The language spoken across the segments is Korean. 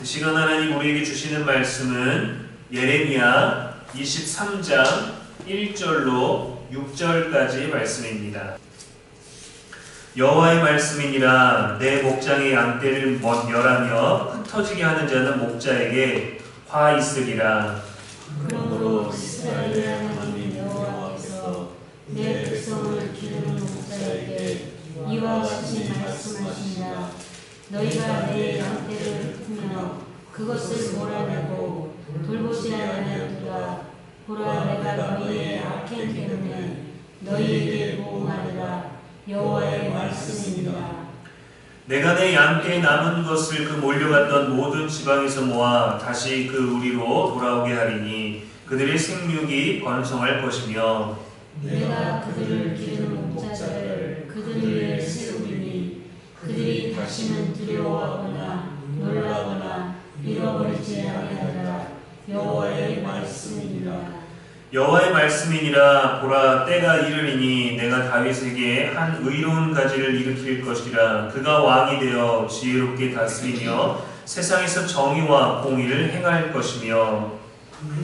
이 시간 하나님 우리에게 주시는 말씀은 예레미야 23장 1절로 6절까지 말씀입니다. 여호와의 말씀이니라. 내 목장의 양떼를 멸하며 흩어지게 하는 자는 목자에게 화 있으리라. 그러므로 이스라엘의 하나님 여호와께서 내 백성을 기르는 목자에게 이와 같이 말씀하시니라. 너희가 내 양떼를 흩으며 그것을 몰아내고 돌보지 아니하였도다. 보라, 내가 너희의 악행 때문에 너희에게 보응하리라. 여호와의 말씀입니다. 내가 내 양떼에 남은 것을 그 몰려갔던 모든 지방에서 모아 다시 그 우리로 돌아오게 하리니 그들의 생육이 번성할 것이며 내가 그들을 기르는 목자를 그들 위에 세우리니 그들이 다시는 두려워하거나 놀라거나 잃어버리지 아니하리라. 여호와의 말씀이니라. 여호와의 말씀이니라. 보라, 때가 이르리니 내가 다윗에게 한 의로운 가지를 일으킬 것이라. 그가 왕이 되어 지혜롭게 다스리며 세상에서 정의와 공의를 행할 것이며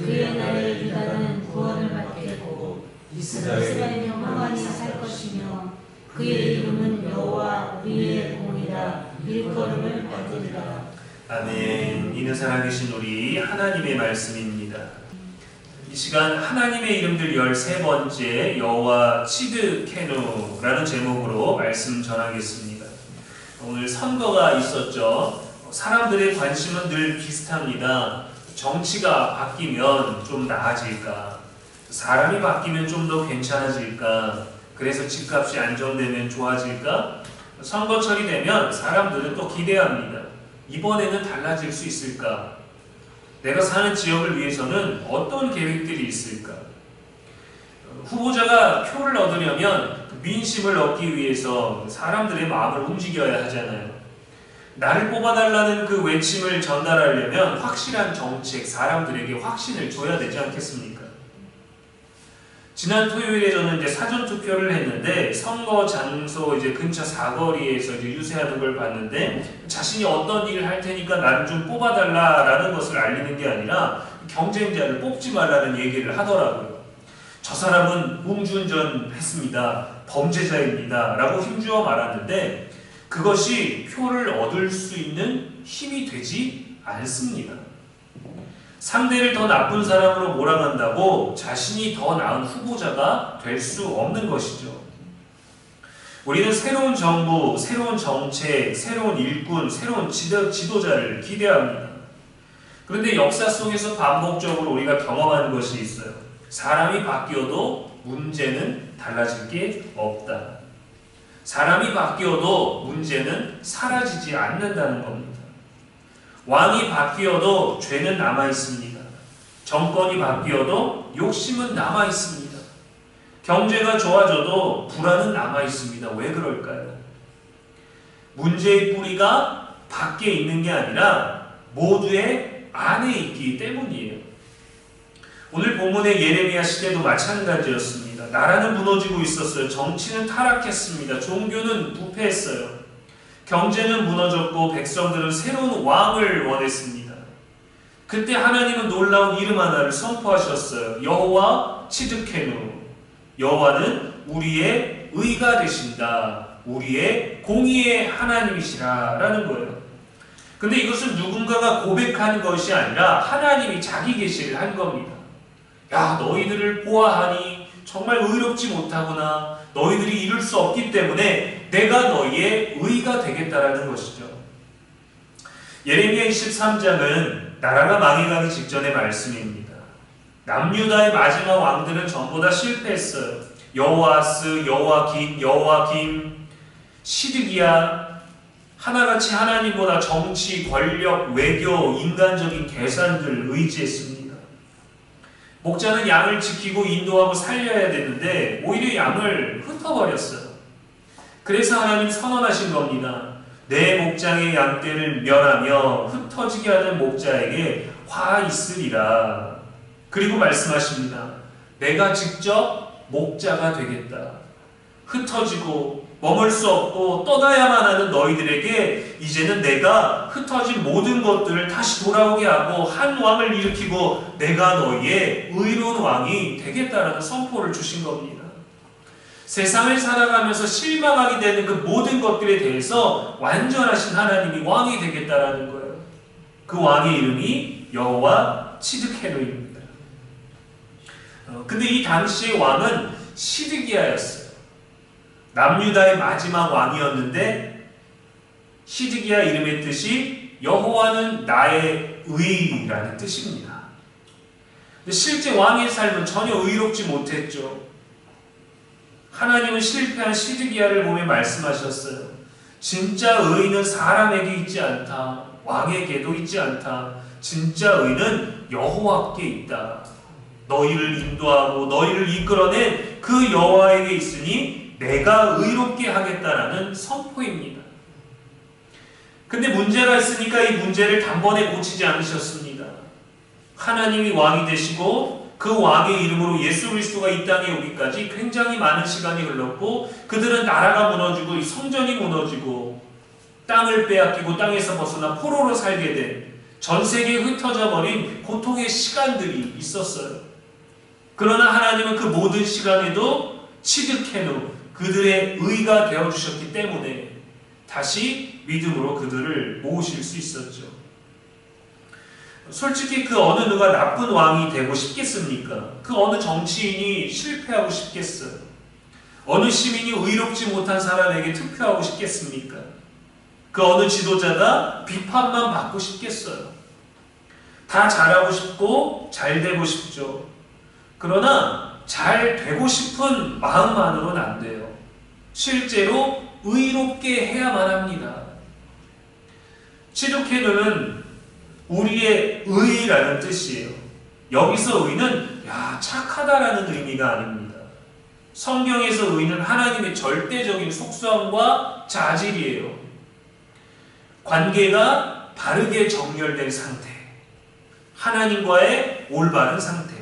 그의 날에 유다는 구원을 받겠고 이스라엘은 평안히 살 것이며 그의 이름은 여호와 우리의 공이라. 일컬음을 받으리라. 아멘. 이는 살아계신 우리 하나님의 말씀입니다. 이 시간 하나님의 이름들 13번째 여호와 치드케누라는 제목으로 말씀 전하겠습니다. 오늘 선거가 있었죠. 사람들의 관심은 늘 비슷합니다. 정치가 바뀌면 좀 나아질까? 사람이 바뀌면 좀 더 괜찮아질까? 그래서 집값이 안정되면 좋아질까? 선거철이 되면 사람들은 또 기대합니다. 이번에는 달라질 수 있을까? 내가 사는 지역을 위해서는 어떤 계획들이 있을까? 후보자가 표를 얻으려면 민심을 얻기 위해서 사람들의 마음을 움직여야 하잖아요. 나를 뽑아달라는 그 외침을 전달하려면 확실한 정책, 사람들에게 확신을 줘야 되지 않겠습니까? 지난 토요일에 저는 사전 투표를 했는데 선거 장소 근처 사거리에서 유세하는 걸 봤는데 자신이 어떤 일을 할 테니까 나를 좀 뽑아달라라는 것을 알리는 게 아니라 경쟁자를 뽑지 말라는 얘기를 하더라고요. 저 사람은 음주운전 했습니다. 범죄자입니다. 라고 힘주어 말하는데 그것이 표를 얻을 수 있는 힘이 되지 않습니다. 상대를 더 나쁜 사람으로 몰아간다고 자신이 더 나은 후보자가 될 수 없는 것이죠. 우리는 새로운 정부, 새로운 정책, 새로운 일꾼, 새로운 지도자를 기대합니다. 그런데 역사 속에서 반복적으로 우리가 경험하는 것이 있어요. 사람이 바뀌어도 문제는 달라질 게 없다. 사람이 바뀌어도 문제는 사라지지 않는다는 겁니다. 왕이 바뀌어도 죄는 남아있습니다. 정권이 바뀌어도 욕심은 남아있습니다. 경제가 좋아져도 불안은 남아있습니다. 왜 그럴까요? 문제의 뿌리가 밖에 있는 게 아니라 모두의 안에 있기 때문이에요. 오늘 본문의 예레미야 시대도 마찬가지였습니다. 나라는 무너지고 있었어요. 정치는 타락했습니다. 종교는 부패했어요. 경제는 무너졌고 백성들은 새로운 왕을 원했습니다. 그때 하나님은 놀라운 이름 하나를 선포하셨어요. 여호와 치드케누. 여호와는 우리의 의가 되신다. 우리의 공의의 하나님이시라 라는 거예요. 근데 이것은 누군가가 고백한 것이 아니라 하나님이 자기 계시를 한 겁니다. 야, 너희들을 보아하니 정말 의롭지 못하구나. 너희들이 이룰 수 없기 때문에 내가 너희의 의가 되겠다라는 것이죠. 예레미야 23장은 나라가 망해가기 직전의 말씀입니다. 남유다의 마지막 왕들은 전부 다 실패했어요. 여호아스, 여호아김, 시드기야, 하나같이 하나님보다 정치, 권력, 외교, 인간적인 계산들 의지했습니다. 목자는 양을 지키고 인도하고 살려야 되는데 오히려 양을 흩어버렸어요. 그래서 하나님 선언하신 겁니다. 내 목장의 양떼를 멸하며 흩어지게 하는 목자에게 화 있으리라. 그리고 말씀하십니다. 내가 직접 목자가 되겠다. 흩어지고 머물 수 없고 떠나야만 하는 너희들에게 이제는 내가 흩어진 모든 것들을 다시 돌아오게 하고 한 왕을 일으키고 내가 너희의 의로운 왕이 되겠다라는 선포를 주신 겁니다. 세상을 살아가면서 실망하게 되는 그 모든 것들에 대해서 완전하신 하나님이 왕이 되겠다라는 거예요. 그 왕의 이름이 여호와 치드케노입니다. 근데 이 당시의 왕은 시드기야였어요. 남유다의 마지막 왕이었는데 시드기야 이름의 뜻이 여호와는 나의 의라는 뜻입니다. 근데 실제 왕의 삶은 전혀 의롭지 못했죠. 하나님은 실패한 시드기야를 보며 말씀하셨어요. 진짜 의는 사람에게 있지 않다. 왕에게도 있지 않다. 진짜 의는 여호와께 있다. 너희를 인도하고 너희를 이끌어낸 그 여호와에게 있으니 내가 의롭게 하겠다라는 선포입니다. 근데 문제가 있으니까 이 문제를 단번에 고치지 않으셨습니다. 하나님이 왕이 되시고 그 왕의 이름으로 예수 그리스도가 이 땅에 오기까지 굉장히 많은 시간이 흘렀고 그들은 나라가 무너지고 성전이 무너지고 땅을 빼앗기고 땅에서 벗어나 포로로 살게 된 전 세계에 흩어져 버린 고통의 시간들이 있었어요. 그러나 하나님은 그 모든 시간에도 치드케누 그들의 의가 되어주셨기 때문에 다시 믿음으로 그들을 모으실 수 있었죠. 솔직히 그 어느 누가 나쁜 왕이 되고 싶겠습니까? 그 어느 정치인이 실패하고 싶겠어요? 어느 시민이 의롭지 못한 사람에게 투표하고 싶겠습니까? 그 어느 지도자가 비판만 받고 싶겠어요? 다 잘하고 싶고 잘 되고 싶죠. 그러나 잘 되고 싶은 마음만으로는 안 돼요. 실제로 의롭게 해야만 합니다. 치드케누는 우리의 의라는 뜻이에요. 여기서 의는 착하다라는 의미가 아닙니다. 성경에서 의는 하나님의 절대적인 속성과 자질이에요. 관계가 바르게 정렬된 상태, 하나님과의 올바른 상태.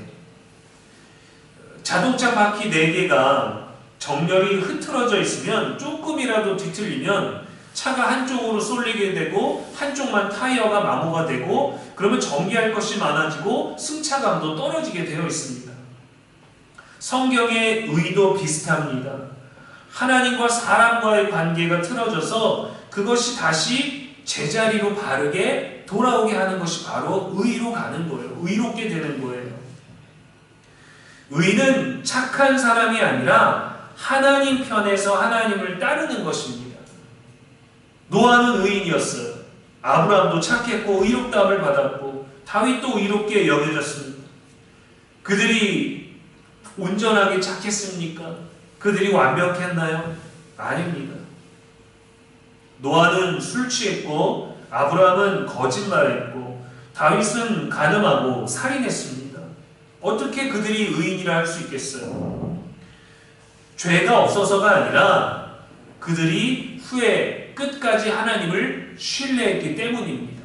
자동차 바퀴 4개가 정렬이 흐트러져 있으면 조금이라도 뒤틀리면 차가 한쪽으로 쏠리게 되고 한쪽만 타이어가 마모가 되고 그러면 정비할 것이 많아지고 승차감도 떨어지게 되어 있습니다. 성경의 의도 비슷합니다. 하나님과 사람과의 관계가 틀어져서 그것이 다시 제자리로 바르게 돌아오게 하는 것이 바로 의로 가는 거예요. 의롭게 되는 거예요. 의는 착한 사람이 아니라 하나님 편에서 하나님을 따르는 것입니다. 노아는 의인이었어요. 아브라함도 착했고 의롭다함을 받았고 다윗도 의롭게 여겨졌습니다. 그들이 온전하게 착했습니까? 그들이 완벽했나요? 아닙니다. 노아는 술 취했고 아브라함은 거짓말했고 다윗은 간음하고 살인했습니다. 어떻게 그들이 의인이라 할 수 있겠어요? 죄가 없어서가 아니라 그들이 후에 끝까지 하나님을 신뢰했기 때문입니다.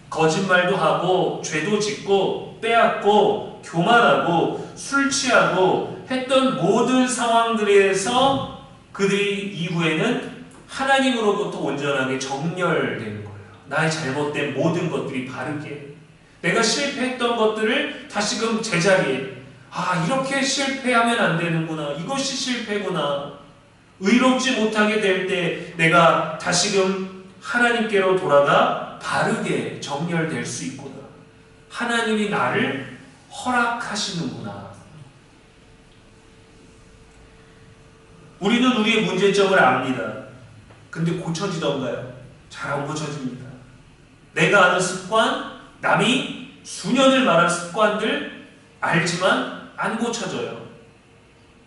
거짓말도 하고 죄도 짓고 빼앗고 교만하고 술 취하고 했던 모든 상황들에서 그들이 이후에는 하나님으로부터 온전하게 정렬되는 거예요. 나의 잘못된 모든 것들이 바르게 내가 실패했던 것들을 다시금 제자리에 이렇게 실패하면 안 되는구나. 이것이 실패구나. 의롭지 못하게 될 때 내가 다시금 하나님께로 돌아가 바르게 정렬될 수 있구나. 하나님이 나를 허락하시는구나. 우리는 우리의 문제점을 압니다. 근데 고쳐지던가요? 잘 안 고쳐집니다. 내가 아는 습관, 남이 수년을 말한 습관들 알지만 안 고쳐져요.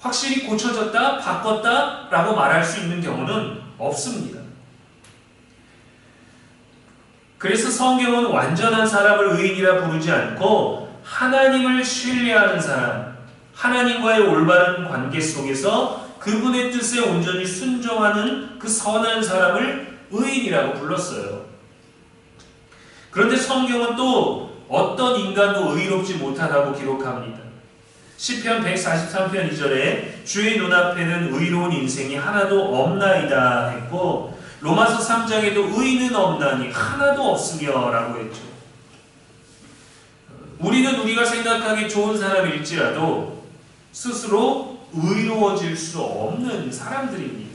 확실히 고쳐졌다, 바꿨다 라고 말할 수 있는 경우는 없습니다. 그래서 성경은 완전한 사람을 의인이라 부르지 않고 하나님을 신뢰하는 사람, 하나님과의 올바른 관계 속에서 그분의 뜻에 온전히 순종하는 그 선한 사람을 의인이라고 불렀어요. 그런데 성경은 또 어떤 인간도 의롭지 못하다고 기록합니다. 시편 143편 2절에 주의 눈앞에는 의로운 인생이 하나도 없나이다 했고, 로마서 3장에도 의인은 없나니 하나도 없으며 라고 했죠. 우리는 우리가 생각하기 좋은 사람일지라도 스스로 의로워질 수 없는 사람들입니다.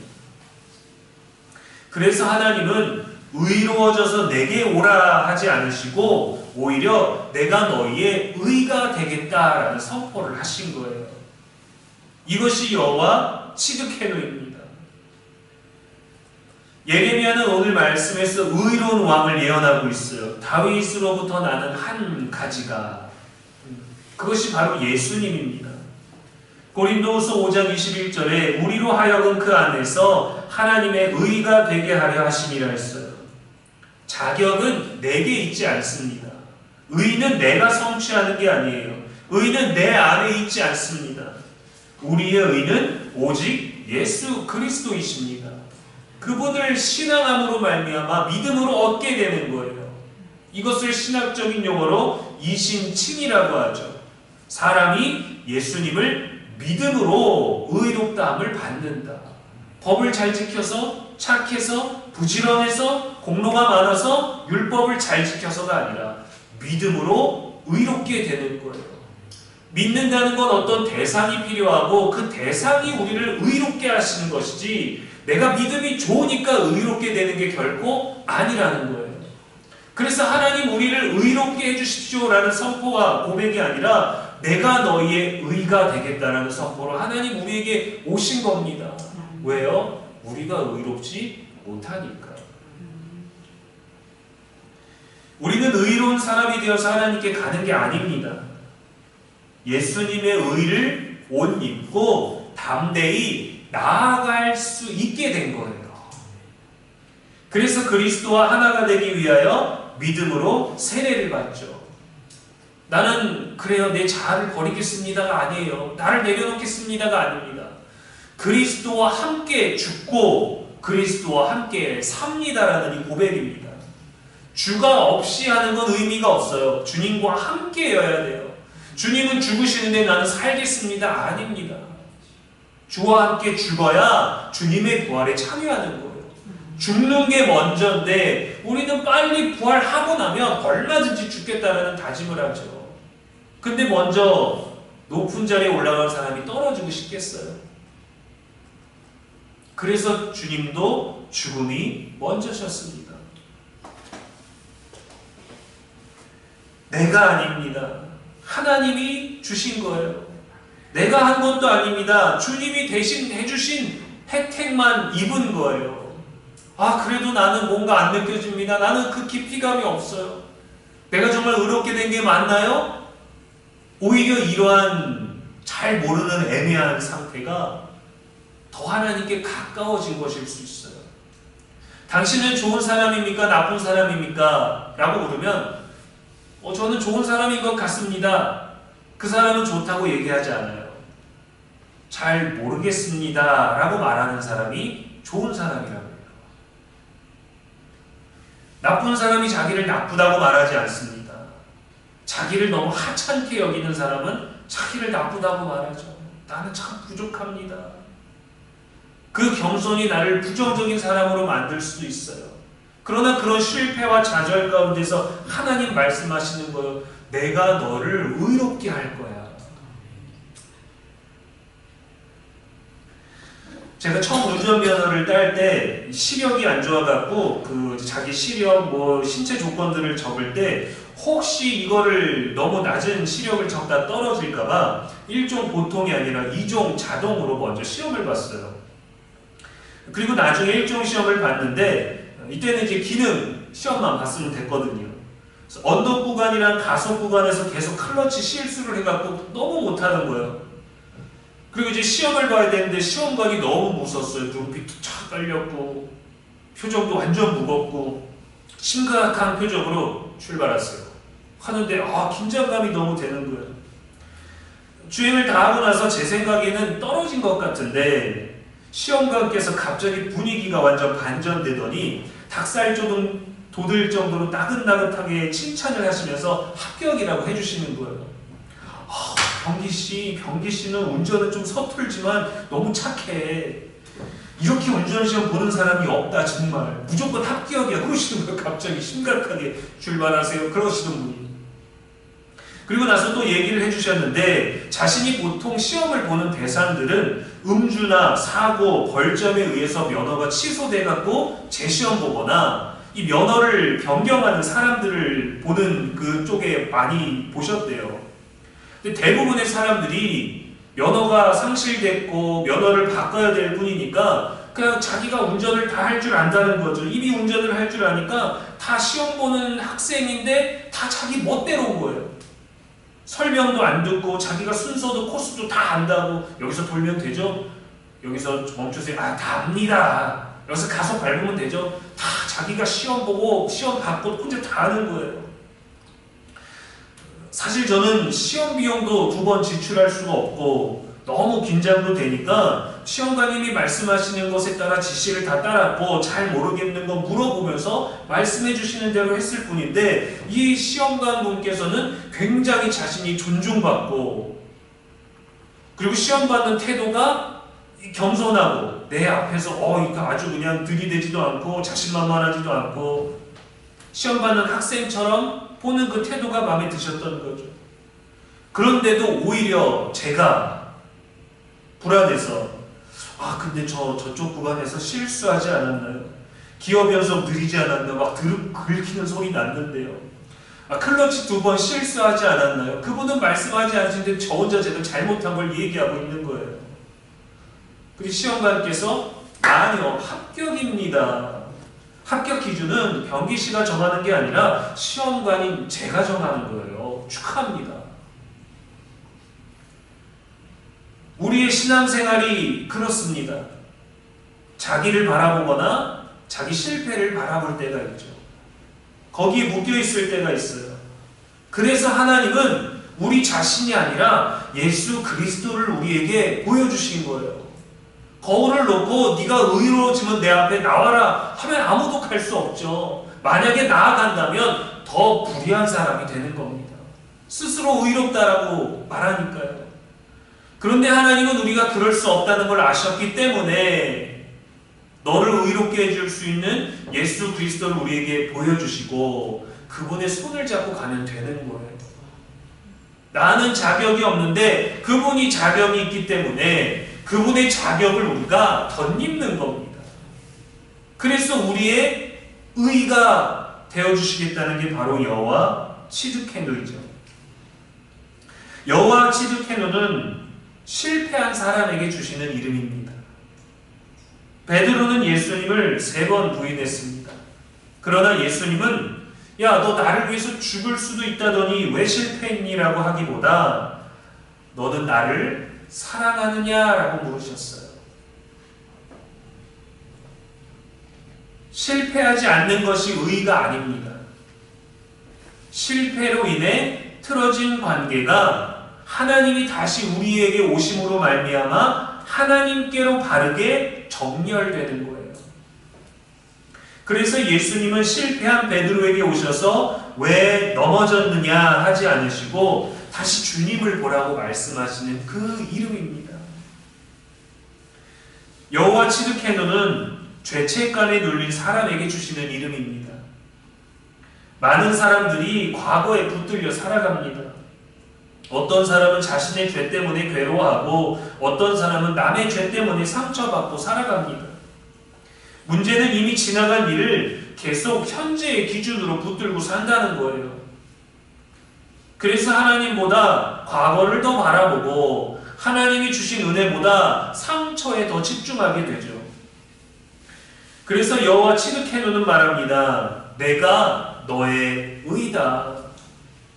그래서 하나님은 의로워져서 내게 오라 하지 않으시고 오히려 내가 너희의 의가 되겠다라는 선포를 하신 거예요. 이것이 여호와 치드케노입니다. 예레미야는 오늘 말씀에서 의로운 왕을 예언하고 있어요. 다윗으로부터 나는 한 가지가, 그것이 바로 예수님입니다. 고린도후서 5장 21절에 우리로 하여금 그 안에서 하나님의 의가 되게 하려 하심이라 했어요. 자격은 내게 있지 않습니다. 의는 내가 성취하는 게 아니에요. 의는 내 안에 있지 않습니다. 우리의 의는 오직 예수 그리스도이십니다. 그분을 신앙함으로 말미암아 믿음으로 얻게 되는 거예요. 이것을 신학적인 용어로 이신칭이라고 하죠. 사람이 예수님을 믿음으로 의롭다함을 받는다. 법을 잘 지켜서 착해서 부지런해서 공로가 많아서 율법을 잘 지켜서가 아니라 믿음으로 의롭게 되는 거예요. 믿는다는 건 어떤 대상이 필요하고 그 대상이 우리를 의롭게 하시는 것이지 내가 믿음이 좋으니까 의롭게 되는 게 결코 아니라는 거예요. 그래서 하나님 우리를 의롭게 해주십시오라는 선포와 고백이 아니라 내가 너희의 의가 되겠다라는 선포로 하나님 우리에게 오신 겁니다. 왜요? 우리가 의롭지 못하니까. 우리는 의로운 사람이 되어서 하나님께 가는 게 아닙니다. 예수님의 의를 옷 입고 담대히 나아갈 수 있게 된 거예요. 그래서 그리스도와 하나가 되기 위하여 믿음으로 세례를 받죠. 나는 그래요 내 자아를 버리겠습니다가 아니에요. 나를 내려놓겠습니다가 아닙니다. 그리스도와 함께 죽고 그리스도와 함께 삽니다라는 이 고백입니다. 주가 없이 하는 건 의미가 없어요. 주님과 함께여야 돼요. 주님은 죽으시는데 나는 살겠습니다. 아닙니다. 주와 함께 죽어야 주님의 부활에 참여하는 거예요. 죽는 게 먼저인데 우리는 빨리 부활하고 나면 얼마든지 죽겠다라는 다짐을 하죠. 근데 먼저 높은 자리에 올라간 사람이 떨어지고 싶겠어요. 그래서 주님도 죽음이 먼저셨습니다. 내가 아닙니다. 하나님이 주신 거예요. 내가 한 것도 아닙니다. 주님이 대신 해주신 혜택만 입은 거예요. 아, 그래도 나는 뭔가 안 느껴집니다. 나는 그 깊이감이 없어요. 내가 정말 의롭게 된 게 맞나요? 오히려 이러한 잘 모르는 애매한 상태가 더 하나님께 가까워진 것일 수 있어요. 당신은 좋은 사람입니까? 나쁜 사람입니까? 라고 물으면 저는 좋은 사람인 것 같습니다. 그 사람은 좋다고 얘기하지 않아요. 잘 모르겠습니다. 라고 말하는 사람이 좋은 사람이라고 해요. 나쁜 사람이 자기를 나쁘다고 말하지 않습니다. 자기를 너무 하찮게 여기는 사람은 자기를 나쁘다고 말하죠. 나는 참 부족합니다. 그 겸손이 나를 부정적인 사람으로 만들 수도 있어요. 그러나 그런 실패와 좌절 가운데서 하나님 말씀하시는 거예요. 내가 너를 의롭게 할 거야. 제가 처음 운전면허를 딸 때 시력이 안 좋아갖고 그 자기 시력 신체 조건들을 적을 때 혹시 이거를 너무 낮은 시력을 적다 떨어질까봐 1종 보통이 아니라 2종 자동으로 먼저 시험을 봤어요. 그리고 나중에 1종 시험을 봤는데 이때는 이제 기능 시험만 봤으면 됐거든요. 그래서 언덕 구간이랑 가속 구간에서 계속 클러치 실수를 해갖고 너무 못하는 거예요. 그리고 이제 시험을 봐야 되는데 시험관이 너무 무서웠어요. 눈빛도 쫙 떨렸고 표정도 완전 무겁고 심각한 표정으로 출발했어요. 하는데 긴장감이 너무 되는 거예요. 주행을 다 하고 나서 제 생각에는 떨어진 것 같은데 시험관께서 갑자기 분위기가 완전 반전되더니 닭살 좀 돋을 정도로 나긋나긋하게 칭찬을 하시면서 합격이라고 해주시는 거예요. 병기 씨는 운전은 좀 서툴지만 너무 착해. 이렇게 운전시험 보는 사람이 없다 정말. 무조건 합격이야. 그러시는 거예요. 갑자기 심각하게 출발하세요. 그러시던 분이. 그리고 나서 또 얘기를 해주셨는데 자신이 보통 시험을 보는 대상들은 음주나 사고, 벌점에 의해서 면허가 취소돼갖고 재시험 보거나 이 면허를 변경하는 사람들을 보는 그쪽에 많이 보셨대요. 근데 대부분의 사람들이 면허가 상실됐고 면허를 바꿔야 될 뿐이니까 그냥 자기가 운전을 다 할 줄 안다는 거죠. 이미 운전을 할 줄 아니까 다 시험 보는 학생인데 다 자기 멋대로 온 거예요. 설명도 안 듣고 자기가 순서도 코스도 다 안다고 여기서 돌면 되죠? 여기서 멈추세요. 다 압니다. 여기서 가서 밟으면 되죠? 다 자기가 시험 보고 시험 받고 혼자 다 아는 거예요. 사실 저는 시험 비용도 2번 지출할 수가 없고 너무 긴장도 되니까 시험관님이 말씀하시는 것에 따라 지시를 다 따랐고 잘 모르겠는 거 물어보면서 말씀해 주시는 대로 했을 뿐인데 이 시험관 분께서는 굉장히 자신이 존중받고 그리고 시험 받는 태도가 겸손하고 내 앞에서 이거 아주 그냥 들이대지도 않고 자신만만하지도 않고 시험 받는 학생처럼 보는 그 태도가 마음에 드셨던 거죠. 그런데도 오히려 제가 불안해서 근데 저쪽 구간에서 실수하지 않았나요? 기어 변속 느리지 않았나요? 막 긁히는 소리 났는데요. 클러치 2번 실수하지 않았나요? 그분은 말씀하지 않으시는데 저 혼자 제가 잘못한 걸 얘기하고 있는 거예요. 그리고 시험관께서 아니요, 합격입니다. 합격 기준은 병기 씨가 정하는 게 아니라 시험관인 제가 정하는 거예요. 축하합니다. 우리의 신앙생활이 그렇습니다. 자기를 바라보거나 자기 실패를 바라볼 때가 있죠. 거기에 묶여있을 때가 있어요. 그래서 하나님은 우리 자신이 아니라 예수 그리스도를 우리에게 보여주신 거예요. 거울을 놓고 네가 의로워지면 내 앞에 나와라 하면 아무도 갈 수 없죠. 만약에 나아간다면 더 불의한 사람이 되는 겁니다. 스스로 의롭다라고 말하니까요. 그런데 하나님은 우리가 그럴 수 없다는 걸 아셨기 때문에 너를 의롭게 해줄 수 있는 예수 그리스도를 우리에게 보여주시고 그분의 손을 잡고 가면 되는 거예요. 나는 자격이 없는데 그분이 자격이 있기 때문에 그분의 자격을 우리가 덧입는 겁니다. 그래서 우리의 의가 되어주시겠다는 게 바로 여호와 치드케노이죠. 여호와 치드케노는 실패한 사람에게 주시는 이름입니다. 베드로는 예수님을 3번 부인했습니다. 그러나 예수님은 너 나를 위해서 죽을 수도 있다더니 왜 실패했니? 라고 하기보다 너는 나를 사랑하느냐라고 물으셨어요. 실패하지 않는 것이 의가 아닙니다. 실패로 인해 틀어진 관계가 하나님이 다시 우리에게 오심으로 말미암아 하나님께로 바르게 정렬되는 거예요. 그래서 예수님은 실패한 베드로에게 오셔서 왜 넘어졌느냐 하지 않으시고 다시 주님을 보라고 말씀하시는 그 이름입니다. 여호와 치드케노는 죄책감에 눌린 사람에게 주시는 이름입니다. 많은 사람들이 과거에 붙들려 살아갑니다. 어떤 사람은 자신의 죄 때문에 괴로워하고 어떤 사람은 남의 죄 때문에 상처받고 살아갑니다. 문제는 이미 지나간 일을 계속 현재의 기준으로 붙들고 산다는 거예요. 그래서 하나님보다 과거를 더 바라보고 하나님이 주신 은혜보다 상처에 더 집중하게 되죠. 그래서 여호와 치드케노는 말합니다. 내가 너의 의다.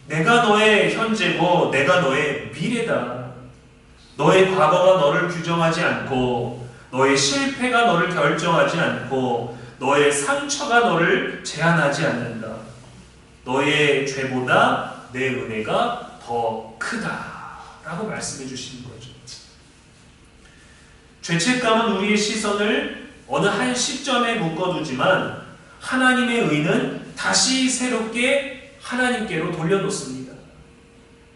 내가 너의 현재고 내가 너의 미래다. 너의 과거가 너를 규정하지 않고 너의 실패가 너를 결정하지 않고 너의 상처가 너를 제한하지 않는다. 너의 죄보다 내 은혜가 더 크다라고 말씀해 주시는 거죠. 죄책감은 우리의 시선을 어느 한 시점에 묶어두지만 하나님의 의는 다시 새롭게 하나님께로 돌려놓습니다.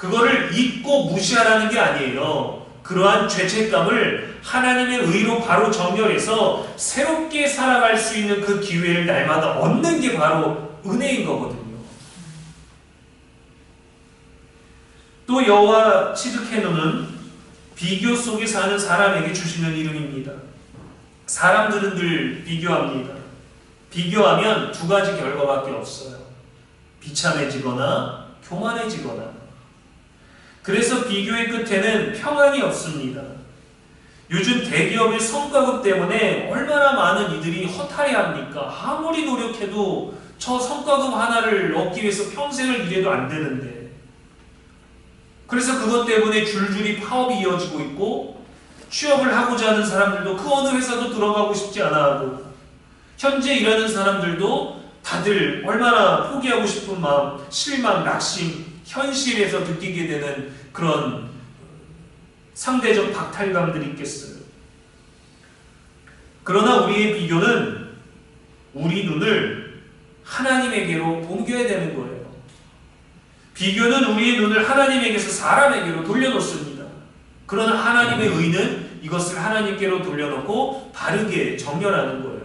그거를 잊고 무시하라는 게 아니에요. 그러한 죄책감을 하나님의 의로 바로 정렬해서 새롭게 살아갈 수 있는 그 기회를 날마다 얻는 게 바로 은혜인 거거든요. 또 여호와 치드케노는 비교 속에 사는 사람에게 주시는 이름입니다. 사람들은 늘 비교합니다. 비교하면 두 가지 결과밖에 없어요. 비참해지거나 교만해지거나. 그래서 비교의 끝에는 평안이 없습니다. 요즘 대기업의 성과급 때문에 얼마나 많은 이들이 허탈해합니까? 아무리 노력해도 저 성과급 하나를 얻기 위해서 평생을 일해도 안 되는데. 그래서 그것 때문에 줄줄이 파업이 이어지고 있고, 취업을 하고자 하는 사람들도 그 어느 회사도 들어가고 싶지 않아 하고, 현재 일하는 사람들도 다들 얼마나 포기하고 싶은 마음, 실망, 낙심, 현실에서 느끼게 되는 그런 상대적 박탈감들이 있겠어요. 그러나 우리의 비교는 우리 눈을 하나님에게로 옮겨야 되는 거예요. 비교는 우리의 눈을 하나님에게서 사람에게로 돌려놓습니다. 그러나 하나님의 의는 이것을 하나님께로 돌려놓고 바르게 정렬하는 거예요.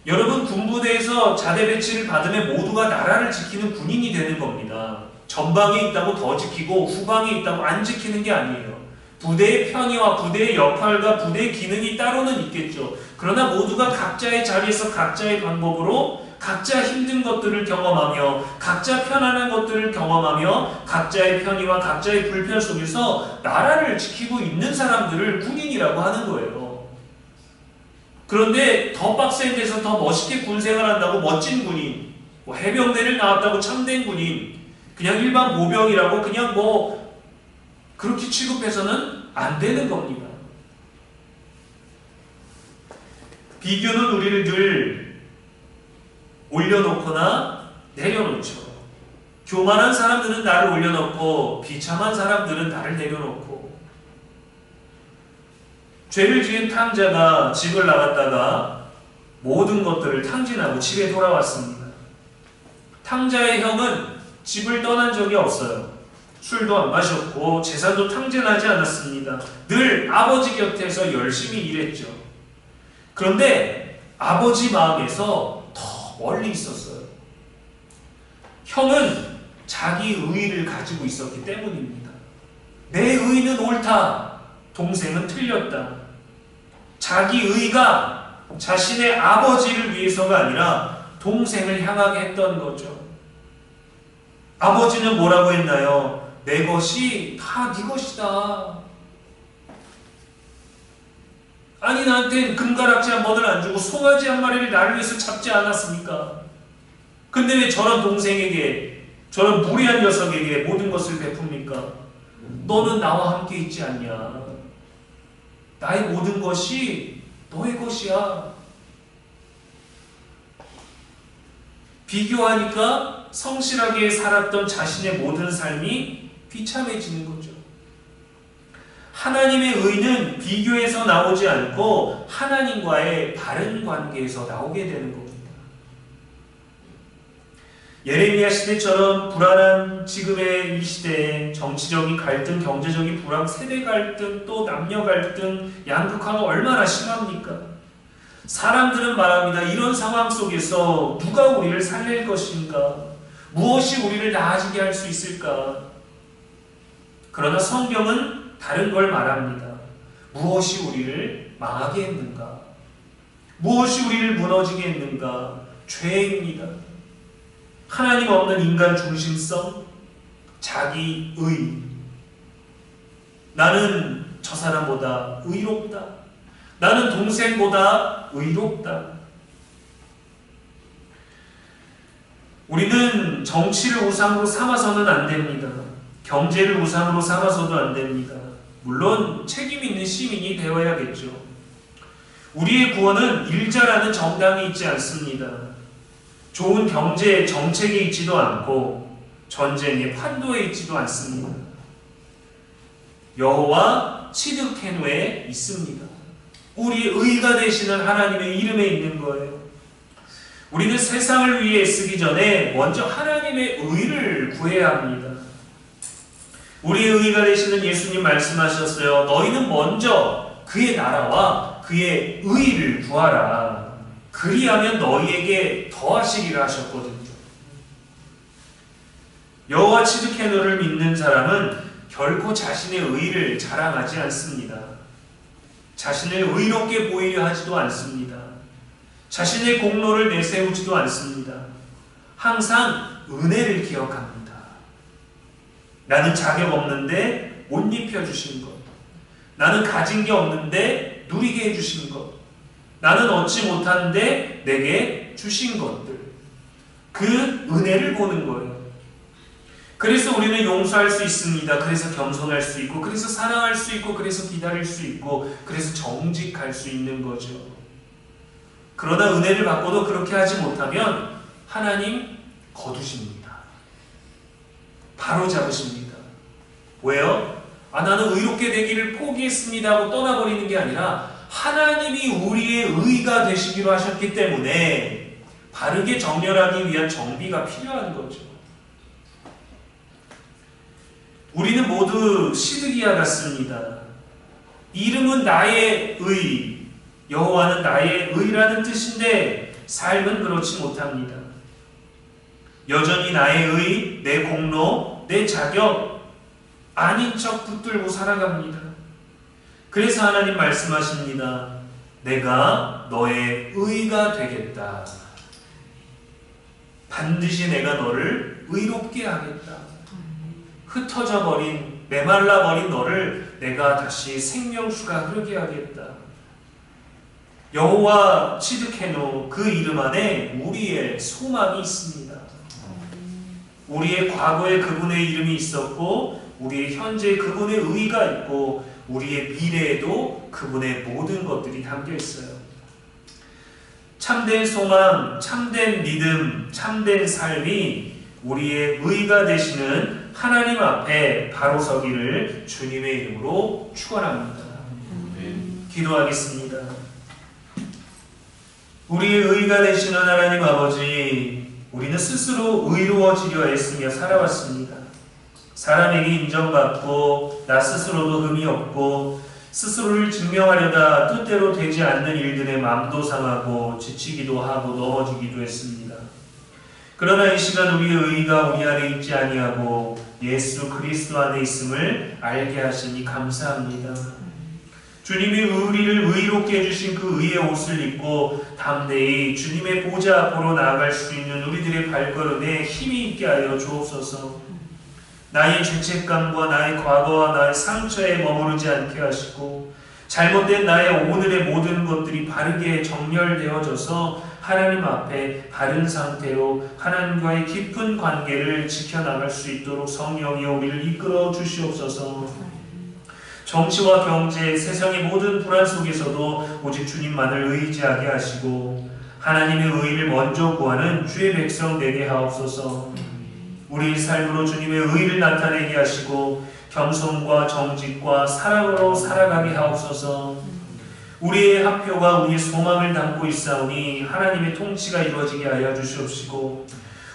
여러분, 군부대에서 자대 배치를 받으면 모두가 나라를 지키는 군인이 되는 겁니다. 전방에 있다고 더 지키고 후방에 있다고 안 지키는 게 아니에요. 부대의 편의와 부대의 역할과 부대의 기능이 따로는 있겠죠. 그러나 모두가 각자의 자리에서 각자의 방법으로 각자 힘든 것들을 경험하며 각자 편안한 것들을 경험하며 각자의 편의와 각자의 불편 속에서 나라를 지키고 있는 사람들을 군인이라고 하는 거예요. 그런데 더 빡센 데서 더 멋있게 군생활 한다고 멋진 군인, 해병대를 나왔다고 참된 군인, 그냥 일반 모병이라고 그냥 그렇게 취급해서는 안 되는 겁니다. 비교는 우리를 늘 올려놓거나 내려놓죠. 교만한 사람들은 나를 올려놓고 비참한 사람들은 나를 내려놓고. 죄를 지은 탕자가 집을 나갔다가 모든 것들을 탕진하고 집에 돌아왔습니다. 탕자의 형은 집을 떠난 적이 없어요. 술도 안 마셨고 재산도 탕진하지 않았습니다. 늘 아버지 곁에서 열심히 일했죠. 그런데 아버지 마음에서 더 멀리 있었어요. 형은 자기 의의를 가지고 있었기 때문입니다. 내 의의는 옳다. 동생은 틀렸다. 자기 의의가 자신의 아버지를 위해서가 아니라 동생을 향하게 했던 거죠. 아버지는 뭐라고 했나요? 내 것이 다 네 것이다. 아니, 나한테 금가락지 한 번을 안 주고 송아지 한 마리를 나를 위해서 잡지 않았습니까? 근데 왜 저런 동생에게, 저런 무리한 녀석에게 모든 것을 베풉니까? 너는 나와 함께 있지 않냐? 나의 모든 것이 너의 것이야. 비교하니까 성실하게 살았던 자신의 모든 삶이 비참해지는 거죠. 하나님의 의는 비교에서 나오지 않고 하나님과의 바른 관계에서 나오게 되는 겁니다. 예레미야 시대처럼 불안한 지금의 이 시대에 정치적인 갈등, 경제적인 불황, 세대 갈등, 또 남녀 갈등, 양극화가 얼마나 심합니까? 사람들은 말합니다. 이런 상황 속에서 누가 우리를 살릴 것인가? 무엇이 우리를 나아지게 할 수 있을까? 그러나 성경은 다른 걸 말합니다. 무엇이 우리를 망하게 했는가? 무엇이 우리를 무너지게 했는가? 죄입니다. 하나님 없는 인간 중심성, 자기 의. 나는 저 사람보다 의롭다. 나는 동생보다 의롭다. 우리는 정치를 우상으로 삼아서는 안 됩니다. 경제를 우상으로 삼아서도 안 됩니다. 물론 책임 있는 시민이 되어야겠죠. 우리의 구원은 일자라는 정당이 있지 않습니다. 좋은 경제 정책에 있지도 않고 전쟁의 판도에 있지도 않습니다. 여호와 치드케노에 있습니다. 우리의 의가 되시는 하나님의 이름에 있는 거예요. 우리는 세상을 위해 쓰기 전에 먼저 하나님의 의를 구해야 합니다. 우리의 의가 되시는 예수님 말씀하셨어요. 너희는 먼저 그의 나라와 그의 의를 구하라. 그리하면 너희에게 더하시리라 하셨거든요. 여호와 츠드케노를 믿는 사람은 결코 자신의 의를 자랑하지 않습니다. 자신을 의롭게 보이려 하지도 않습니다. 자신의 공로를 내세우지도 않습니다. 항상 은혜를 기억합니다. 나는 자격 없는데 옷 입혀주신 것, 나는 가진 게 없는데 누리게 해주신 것, 나는 얻지 못하는데 내게 주신 것들, 그 은혜를 보는 거예요. 그래서 우리는 용서할 수 있습니다. 그래서 겸손할 수 있고, 그래서 사랑할 수 있고, 그래서 기다릴 수 있고, 그래서 정직할 수 있는 거죠. 그러나 은혜를 받고도 그렇게 하지 못하면 하나님 거두십니다. 바로 잡으십니다. 왜요? 나는 의롭게 되기를 포기했습니다 하고 떠나버리는 게 아니라 하나님이 우리의 의가 되시기로 하셨기 때문에 바르게 정렬하기 위한 정비가 필요한 거죠. 우리는 모두 시드기야 같습니다. 이름은 나의 의, 여호와는 나의 의라는 뜻인데 삶은 그렇지 못합니다. 여전히 나의 의, 내 공로, 내 자격 아닌 척 붙들고 살아갑니다. 그래서 하나님 말씀하십니다. 내가 너의 의가 되겠다. 반드시 내가 너를 의롭게 하겠다. 흩어져 버린, 메말라 버린 너를 내가 다시 생명수가 흐르게 하겠다. 여호와 츠드케노, 그 이름 안에 우리의 소망이 있습니다. 우리의 과거에 그분의 이름이 있었고, 우리의 현재에 그분의 의가 있고, 우리의 미래에도 그분의 모든 것들이 담겨 있어요. 참된 소망, 참된 믿음, 참된 삶이 우리의 의가 되시는 하나님 앞에 바로 서기를 주님의 이름으로 축원합니다. 기도하겠습니다. 우리의 의가 되시는 하나님 아버지, 우리는 스스로 의로워지려 애쓰며 살아왔습니다. 사람에게 인정받고 나 스스로도 흠이 없고 스스로를 증명하려다 뜻대로 되지 않는 일들에 마음도 상하고 지치기도 하고 넘어지기도 했습니다. 그러나 이 시간 우리의 의가 우리 안에 있지 아니하고 예수 그리스도 안에 있음을 알게 하시니 감사합니다. 주님이 우리를 의롭게 해주신 그 의의 옷을 입고 담대히 주님의 보좌 앞으로 나아갈 수 있는 우리들의 발걸음에 힘이 있게 하여 주옵소서. 나의 죄책감과 나의 과거와 나의 상처에 머무르지 않게 하시고 잘못된 나의 오늘의 모든 것들이 바르게 정렬되어져서 하나님 앞에 바른 상태로 하나님과의 깊은 관계를 지켜나갈 수 있도록 성령이여 우리를 이끌어 주시옵소서. 정치와 경제, 세상의 모든 불안 속에서도 오직 주님만을 의지하게 하시고 하나님의 의를 먼저 구하는 주의 백성 되게 하옵소서. 우리의 삶으로 주님의 의를 나타내게 하시고 겸손과 정직과 사랑으로 살아가게 하옵소서. 우리의 학표가 우리의 소망을 담고 있사오니 하나님의 통치가 이루어지게 하여 주시옵시고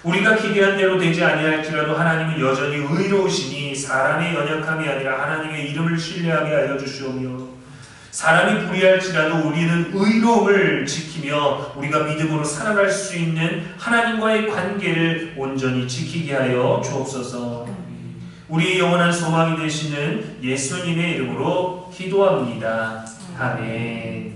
우리가 기대한 대로 되지 아니할지라도 하나님은 여전히 의로우시니 사람의 연약함이 아니라 하나님의 이름을 신뢰하게 하여 주시오며 사람이 불의할지라도 우리는 의로움을 지키며 우리가 믿음으로 살아갈 수 있는 하나님과의 관계를 온전히 지키게 하여 주옵소서. 우리의 영원한 소망이 되시는 예수님의 이름으로 기도합니다. 아멘.